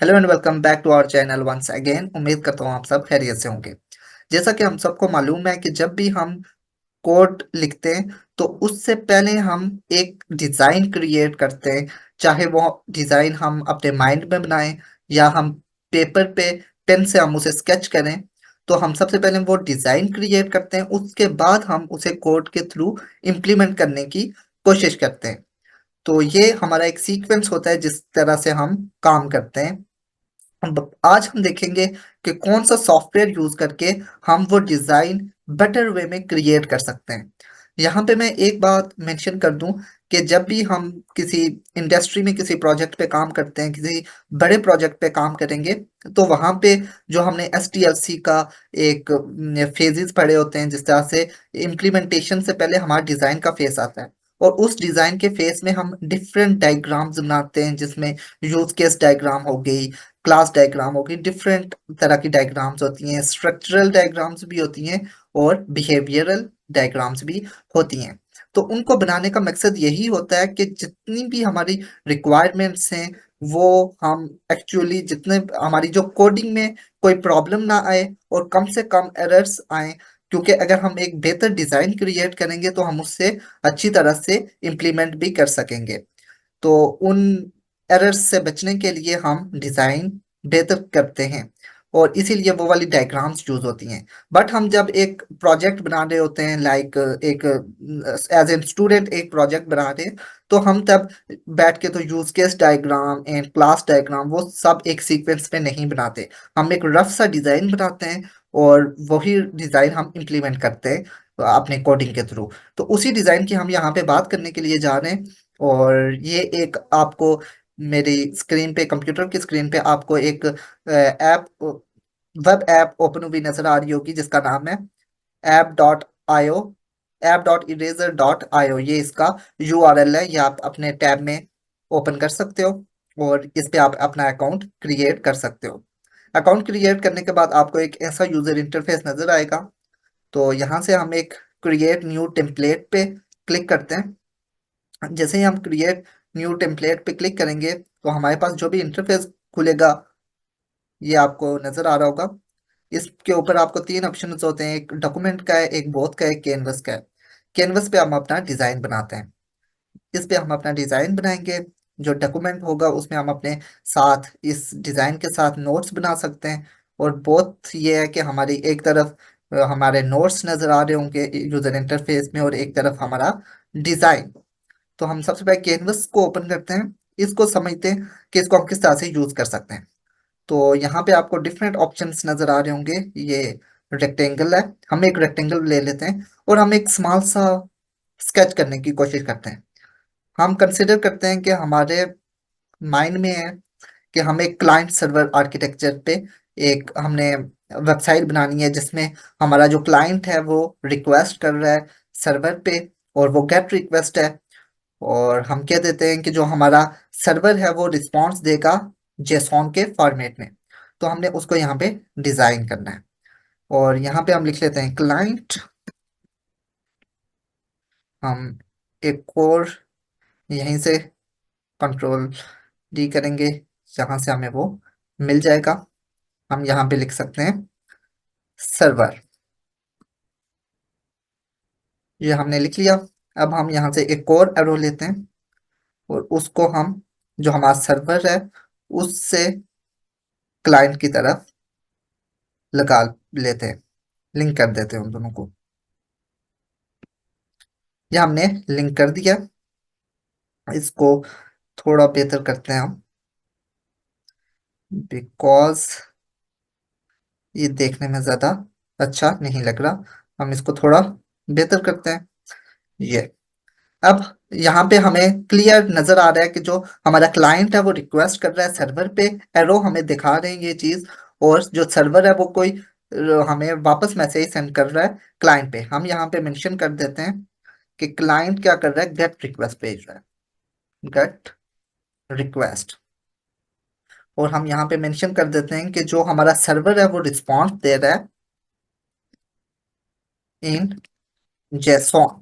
Hello and welcome back to our channel once again. उम्मीद करता हूँ आप सब खैरियत से होंगे। जैसा कि हम सबको मालूम है कि जब भी हम कोड लिखते हैं तो उससे पहले हम एक डिज़ाइन क्रिएट करते हैं। चाहे वो डिज़ाइन हम अपने माइंड में बनाएं या हम पेपर पे पेन से हम उसे स्केच करें, तो हम सबसे पहले वो डिज़ाइन क्रिएट करते हैं। उसके बाद हम उसे कोड के थ्रू इम्प्लीमेंट करने की कोशिश करते हैं। तो ये हमारा एक सीक्वेंस होता है जिस तरह से हम काम करते हैं। आज हम देखेंगे कि कौन सा सॉफ्टवेयर यूज करके हम वो डिजाइन बेटर वे में क्रिएट कर सकते हैं। यहाँ पे मैं एक बात मेंशन कर दूं कि जब भी हम किसी इंडस्ट्री में किसी प्रोजेक्ट पे काम करते हैं, किसी बड़े प्रोजेक्ट पे काम करेंगे, तो वहाँ पे जो हमने SDLC का एक फेजेस पढ़े होते हैं, जिस तरह से इम्प्लीमेंटेशन से पहले हमारा डिजाइन का फेस आता है और उस डिजाइन के फेस में हम डिफरेंट डायग्राम्स बनाते हैं, जिसमें यूज केस डायग्राम हो गई, क्लास डायग्राम होगी, डिफरेंट तरह की डायग्राम्स होती हैं, स्ट्रक्चरल डायग्राम्स भी होती हैं और बिहेवियरल डायग्राम्स भी होती हैं। तो उनको बनाने का मकसद यही होता है कि जितनी भी हमारी रिक्वायरमेंट्स हैं वो हम एक्चुअली जितने हमारी जो कोडिंग में कोई प्रॉब्लम ना आए और कम से कम एरर्स आए, क्योंकि अगर हम एक बेहतर डिजाइन क्रिएट करेंगे तो हम उससे अच्छी तरह से इम्प्लीमेंट भी कर सकेंगे। तो उन एरर्स से बचने के लिए हम डिज़ाइन बेहतर करते हैं और इसीलिए वो वाली डायग्राम्स यूज होती हैं। बट हम जब एक प्रोजेक्ट बना रहे होते हैं, लाइक एक एज एन स्टूडेंट एक प्रोजेक्ट बना रहे हैं, तो हम तब बैठ के तो use case diagram and class diagram वो सब एक सीक्वेंस में नहीं बनाते। हम एक रफ सा डिज़ाइन बनाते हैं और वही डिज़ाइन हम इम्प्लीमेंट करते हैं अपने कोडिंग के थ्रू। तो उसी डिज़ाइन की हम यहाँ पे बात करने के लिए जा रहे हैं। और ये एक आपको मेरी स्क्रीन पे, कंप्यूटर की स्क्रीन पे आपको एक ऐप, वेब ऐप ओपन हुई नजर आ रही होगी जिसका नाम है app.io, app.eraser.io। ये इसका URL है, ये आप अपने टैब में ओपन कर सकते हो और इस पे आप अपना अकाउंट क्रिएट कर सकते हो। अकाउंट क्रिएट करने के बाद आपको एक ऐसा यूजर इंटरफेस नजर आएगा। तो यहाँ से हम एक क्रिएट न्यू टेम्पलेट पे क्लिक करते हैं। जैसे ही हम क्रिएट न्यू टेम्पलेट पे क्लिक करेंगे तो हमारे पास जो भी इंटरफेस खुलेगा ये आपको नजर आ रहा होगा। इसके ऊपर आपको तीन ऑप्शंस होते हैं, एक डॉक्यूमेंट का है, एक बोथ का है, एक कैनवस का है। कैनवस पे हम अपना डिजाइन बनाते हैं, इस पे हम अपना डिजाइन बनाएंगे। जो डॉक्यूमेंट होगा उसमें हम अपने साथ इस डिजाइन के साथ नोट्स बना सकते हैं। और बोथ ये है कि हमारी एक तरफ हमारे नोट्स नजर आ रहे होंगे यूजर इंटरफेस में और एक तरफ हमारा डिजाइन। तो हम सबसे पहले कैनवस को ओपन करते हैं, इसको समझते हैं कि इसको हम किस तरह से यूज कर सकते हैं। तो यहाँ पे आपको डिफरेंट ऑप्शंस नजर आ रहे होंगे। ये रेक्टेंगल है, हम एक रेक्टेंगल ले लेते हैं और हम एक स्मॉल सा स्केच करने की कोशिश करते हैं। हम कंसिडर करते हैं कि हमारे माइंड में है कि हम एक क्लाइंट सर्वर आर्किटेक्चर पे एक हमने वेबसाइट बनानी है, जिसमें हमारा जो क्लाइंट है वो रिक्वेस्ट कर रहा है सर्वर पे और वो गेट रिक्वेस्ट है। और हम कह देते हैं कि जो हमारा सर्वर है वो रिस्पॉन्स देगा जेसॉन के फॉर्मेट में। तो हमने उसको यहाँ पे डिजाइन करना है और यहाँ पे हम लिख लेते हैं क्लाइंट। हम एक और यहीं से कंट्रोल डी करेंगे, जहाँ से हमें वो मिल जाएगा। हम यहाँ पे लिख सकते हैं सर्वर, ये हमने लिख लिया। अब हम यहाँ से एक और एरो लेते हैं और उसको हम जो हमारा सर्वर है उससे क्लाइंट की तरफ लगा लेते हैं, लिंक कर देते हैं उन दोनों को। ये हमने लिंक कर दिया। इसको थोड़ा बेहतर करते हैं हम, बिकॉज ये देखने में ज्यादा अच्छा नहीं लग रहा। हम इसको थोड़ा बेहतर करते हैं। ये अब यहाँ पे हमें क्लियर नजर आ रहा है कि जो हमारा क्लाइंट है वो रिक्वेस्ट कर रहा है सर्वर पे, एरो हमें दिखा रहे हैं ये चीज। और जो सर्वर है वो कोई हमें वापस मैसेज सेंड कर रहा है क्लाइंट पे। हम यहाँ पे मेंशन कर देते हैं कि क्लाइंट क्या कर रहा है, गेट रिक्वेस्ट भेज रहा है, गेट रिक्वेस्ट। और हम यहाँ पे मेंशन कर देते हैं कि जो हमारा सर्वर है वो रिस्पॉन्स दे रहा है इन जेसॉन।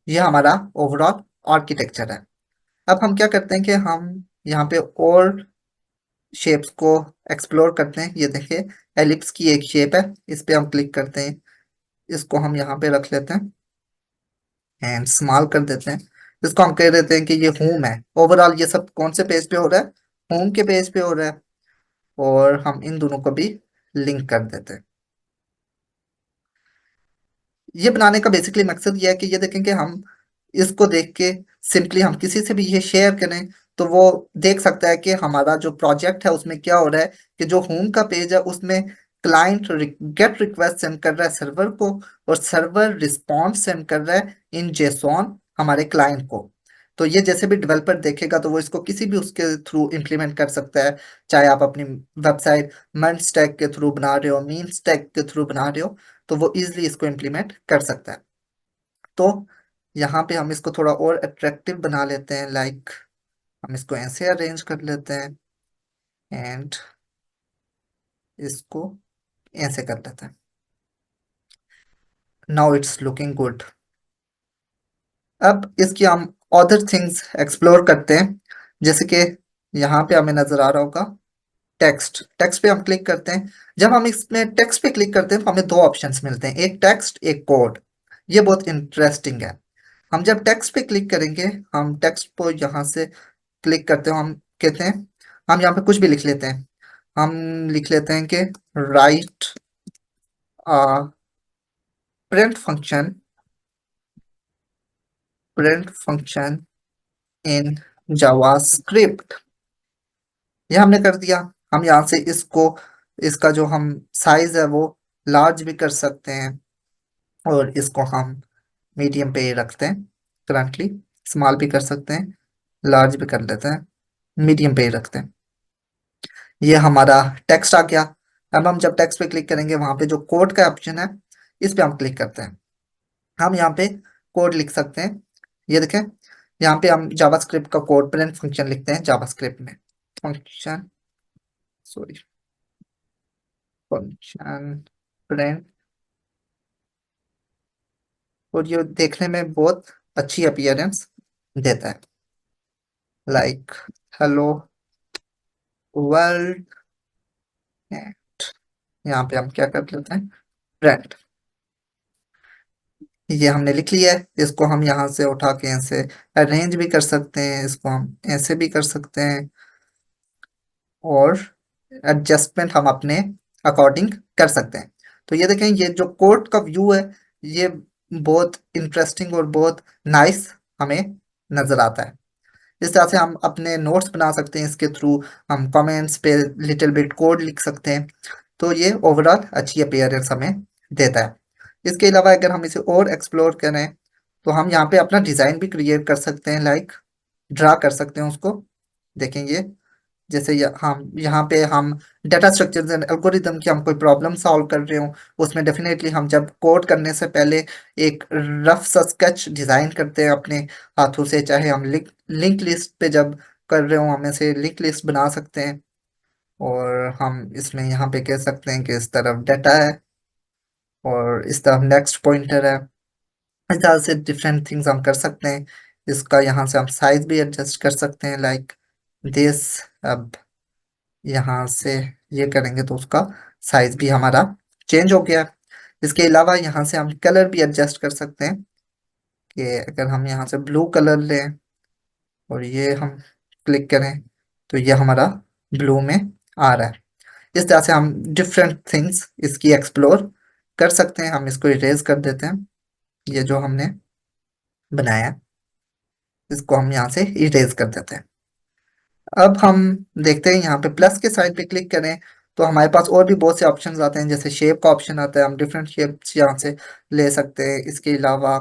ये हमारा ओवरऑल आर्किटेक्चर है। अब हम क्या करते हैं कि हम यहाँ पे और शेप्स को एक्सप्लोर करते हैं। ये देखिए एलिप्स की एक शेप है, इस पे हम क्लिक करते हैं, इसको हम यहाँ पे रख लेते हैं एंड स्मॉल कर देते हैं। इसको हम कह देते हैं कि ये होम है। ओवरऑल ये सब कौन से पेज पे हो रहा है? होम के पेज पे हो रहा है। और हम इन दोनों को भी लिंक कर देते हैं। ये बनाने का बेसिकली मकसद ये है कि ये देखें कि हम इसको देख के सिंपली हम किसी से भी ये शेयर करें तो वो देख सकता है कि हमारा जो प्रोजेक्ट है उसमें क्या हो रहा है, कि जो होम का पेज है उसमें क्लाइंट गेट रिक्वेस्ट सेंड कर रहा है सर्वर को, और सर्वर रिस्पॉन्स सेंड कर रहा है इन जेसॉन हमारे क्लाइंट को। तो ये जैसे भी डेवलपर देखेगा तो वो इसको किसी भी उसके थ्रू इम्प्लीमेंट कर सकता है। चाहे आप अपनी वेबसाइट मन स्टैक के थ्रू बना रहे हो, मीन स्टैक के थ्रू बना रहे हो, तो वो इजिली इसको इम्प्लीमेंट कर सकता है। तो यहाँ पे हम इसको थोड़ा और अट्रैक्टिव बना लेते हैं, लाइक हम इसको ऐसे अरेंज कर लेते हैं एंड इसको ऐसे कर लेते हैं। Now it's looking good. अब इसकी हम अदर थिंग्स एक्सप्लोर करते हैं, जैसे कि यहाँ पे हमें नजर आ रहा होगा टेक्स्ट। टेक्स्ट पे हम क्लिक करते हैं। जब हम इसमें टेक्स्ट पे क्लिक करते हैं तो हमें दो ऑप्शंस मिलते हैं, एक टेक्स्ट एक कोड। ये बहुत इंटरेस्टिंग है। हम जब टेक्स्ट पे क्लिक करेंगे, हम टेक्स्ट को यहाँ से क्लिक करते हैं, हम कहते हैं हम यहाँ पे कुछ भी लिख लेते हैं। हम लिख लेते हैं कि right print function, print function in JavaScript. ये हमने कर दिया। हम यहाँ से इसको, इसका जो हम साइज है वो लार्ज भी कर सकते हैं, और इसको हम मीडियम पे ही रखते हैं करंटली। स्मॉल भी कर सकते हैं, लार्ज भी कर लेते हैं, मीडियम पे ही रखते हैं। ये हमारा टेक्स्ट आ गया। अब हम जब टेक्स्ट पे क्लिक करेंगे वहां पे जो कोड का ऑप्शन है इस पे हम क्लिक करते हैं। हम यहाँ पे कोड लिख सकते हैं। ये देखें, यहाँ पे हम जावास्क्रिप्ट का कोड प्रिंट फंक्शन लिखते हैं जावास्क्रिप्ट में। Function, sorry, function print. और ये देखने में बहुत अच्छी अपीयरेंस देता है, लाइक हेलो वर्ल्ड। यहाँ पे हम क्या कर लेते हैं, प्रिंट। ये हमने लिख लिया है। इसको हम यहाँ से उठा के ऐसे अरेंज भी कर सकते हैं, इसको हम ऐसे भी कर सकते हैं, और एडजस्टमेंट हम अपने अकॉर्डिंग कर सकते हैं। तो ये देखें, ये जो कोड का व्यू है ये बहुत इंटरेस्टिंग और बहुत नाइस हमें नजर आता है। इस तरह से हम अपने नोट्स बना सकते हैं इसके थ्रू। हम कमेंट्स पे लिटिल बिट कोड लिख सकते हैं। तो ये ओवरऑल अच्छी अपीयरेंस हमें देता है। इसके अलावा अगर हम इसे और एक्सप्लोर करें तो हम यहाँ पे अपना डिज़ाइन भी क्रिएट कर सकते हैं, लाइक ड्रा कर सकते हैं उसको। देखेंगे जैसे हम यहाँ पे हम डाटा स्ट्रक्चर्स एंड एल्गोरिदम की हम कोई प्रॉब्लम सॉल्व कर रहे हो, उसमें डेफिनेटली हम जब कोड करने से पहले एक रफ सा स्केच डिज़ाइन करते हैं अपने हाथों से। चाहे हम लिंक लिस्ट पे जब कर रहे हो हम ऐसे लिंक लिस्ट बना सकते हैं, और हम इसमें यहाँ पे कह सकते हैं कि इस तरफ डाटा है और इस तरफ नेक्स्ट पॉइंटर है। इस तरह से डिफरेंट थिंग्स हम कर सकते हैं। इसका यहाँ से हम साइज भी एडजस्ट कर सकते हैं, लाइक दिस। अब यहाँ से ये करेंगे तो उसका साइज भी हमारा चेंज हो गया। इसके अलावा यहाँ से हम कलर भी एडजस्ट कर सकते हैं, कि अगर हम यहाँ से ब्लू कलर लें और ये हम क्लिक करें तो ये हमारा ब्लू में आ रहा है। इस तरह से हम डिफरेंट थिंग्स इसकी एक्सप्लोर कर सकते हैं। हम इसको इरेज कर देते हैं, ये जो हमने बनाया है, इसको हम यहाँ से इरेज कर देते हैं। अब हम देखते हैं यहाँ पे प्लस के साइड पे क्लिक करें तो हमारे पास और भी बहुत से ऑप्शंस आते हैं, जैसे शेप का ऑप्शन आता है, हम डिफरेंट शेप्स यहाँ से ले सकते हैं। इसके अलावा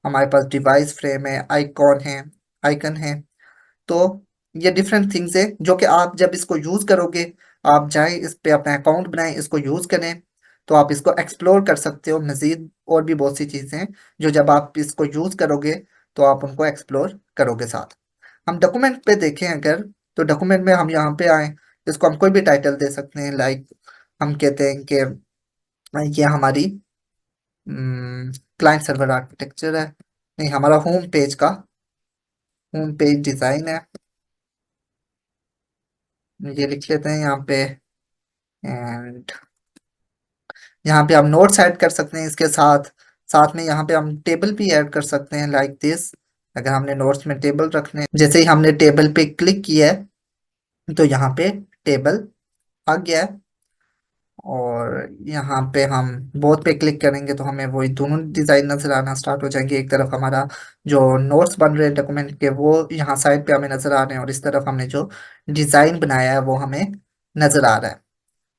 हमारे पास डिवाइस फ्रेम है, आइकॉन है, आइकन है। तो ये डिफरेंट थिंग्स है जो कि आप जब इसको यूज करोगे, आप जाएं इस पे अपना अकाउंट बनाएं, इसको यूज करें, तो आप इसको एक्सप्लोर कर सकते हो। मजीद और भी बहुत सी चीजें हैं जो जब आप इसको यूज करोगे तो आप उनको एक्सप्लोर करोगे साथ। हम डॉक्यूमेंट पे देखें अगर, तो डॉक्यूमेंट में हम यहाँ पे आए, इसको हम कोई भी टाइटल दे सकते हैं, लाइक हम कहते हैं कि ये हमारी क्लाइंट सर्वर आर्किटेक्चर है, नहीं हमारा होम पेज डिजाइन है। ये लिख लेते हैं यहाँ पे। एंड यहाँ पे हम नोट्स ऐड कर सकते हैं इसके साथ। साथ में यहाँ पे हम टेबल भी ऐड कर सकते हैं लाइक दिस। अगर हमने नोट्स में टेबल रखने, जैसे ही हमने टेबल पे क्लिक किया है तो यहाँ पे टेबल आ गया है। और यहाँ पे हम बोथ पे क्लिक करेंगे तो हमें वही दोनों डिजाइन नजर आना स्टार्ट हो जाएंगे। एक तरफ हमारा जो नोट्स बन रहे हैं डॉक्यूमेंट के वो यहाँ साइड पे हमें नजर आ रहे हैं, और इस तरफ हमने जो डिजाइन बनाया है वो हमें नजर आ रहा है।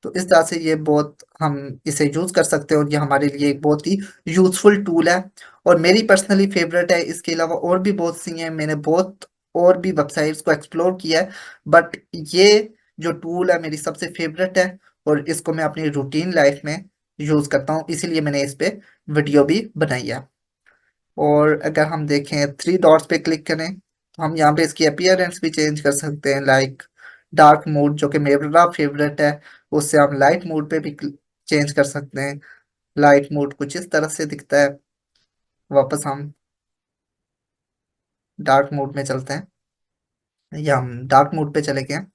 तो इस तरह से ये बहुत हम इसे यूज कर सकते हैं, और ये हमारे लिए एक बहुत ही यूजफुल टूल है। और मेरी पर्सनली फेवरेट है। इसके अलावा और भी बहुत सी हैं, मैंने बहुत और भी वेबसाइट्स को एक्सप्लोर किया है, बट ये जो टूल है मेरी सबसे फेवरेट है। और इसको मैं अपनी रूटीन लाइफ में यूज करता हूँ, इसीलिए मैंने इस पे वीडियो भी बनाई है। और अगर हम देखें थ्री डॉट्स पे क्लिक करें तो हम यहाँ पे इसकी अपीयरेंस भी चेंज कर सकते हैं, लाइक डार्क मोड जो कि मेरा फेवरेट है, उससे हम लाइट मोड पे भी चेंज कर सकते हैं। लाइट मोड कुछ इस तरह से दिखता है। वापस हम डार्क मोड में चलते हैं, या हम डार्क मोड पे चले गए।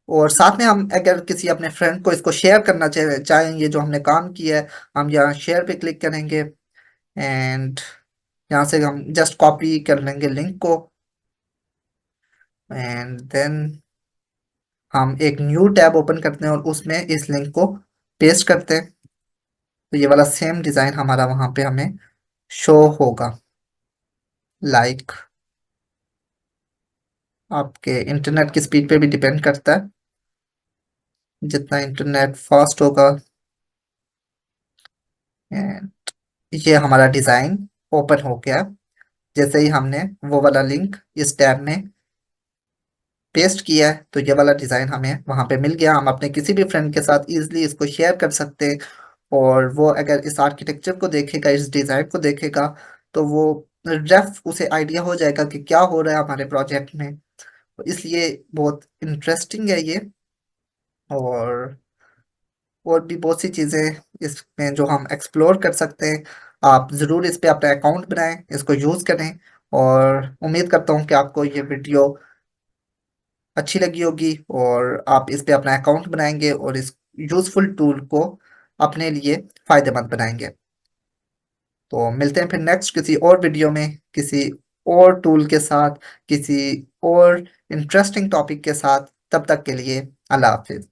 और साथ में हम अगर किसी अपने फ्रेंड को इसको शेयर करना चाहें ये जो हमने काम किया है, हम यहाँ शेयर पे क्लिक करेंगे। एंड यहाँ से हम जस्ट कॉपी कर लेंगे लिंक को, एंड देन हम एक न्यू टैब ओपन करते हैं और उसमें इस लिंक को पेस्ट करते हैं। तो ये वाला सेम डिजाइन हमारा वहां पे हमें शो होगा। लाइक आपके इंटरनेट की स्पीड पे भी डिपेंड करता है, जितना इंटरनेट फास्ट होगा। And ये हमारा डिजाइन ओपन हो गया। जैसे ही हमने वो वाला लिंक इस टैब में पेस्ट किया है तो ये वाला डिजाइन हमें वहां पे मिल गया। हम अपने किसी भी फ्रेंड के साथ इजीली इसको शेयर कर सकते हैं, और वो अगर इस आर्किटेक्चर को देखेगा, इस डिजाइन को देखेगा, तो वो रफ उसे आइडिया हो जाएगा कि क्या हो रहा है हमारे प्रोजेक्ट में। तो इसलिए बहुत इंटरेस्टिंग है ये। और भी बहुत सी चीजें इसमें जो हम एक्सप्लोर कर सकते हैं। आप जरूर इस पे अपना अकाउंट बनाएं, इसको यूज करें। और उम्मीद करता हूँ कि आपको ये वीडियो अच्छी लगी होगी, और आप इस पे अपना अकाउंट बनाएंगे और इस यूजफुल टूल को अपने लिए फायदेमंद बनाएंगे। तो मिलते हैं फिर नेक्स्ट किसी और वीडियो में, किसी और टूल के साथ, किसी और इंटरेस्टिंग टॉपिक के साथ। तब तक के लिए अल्लाह हाफिज।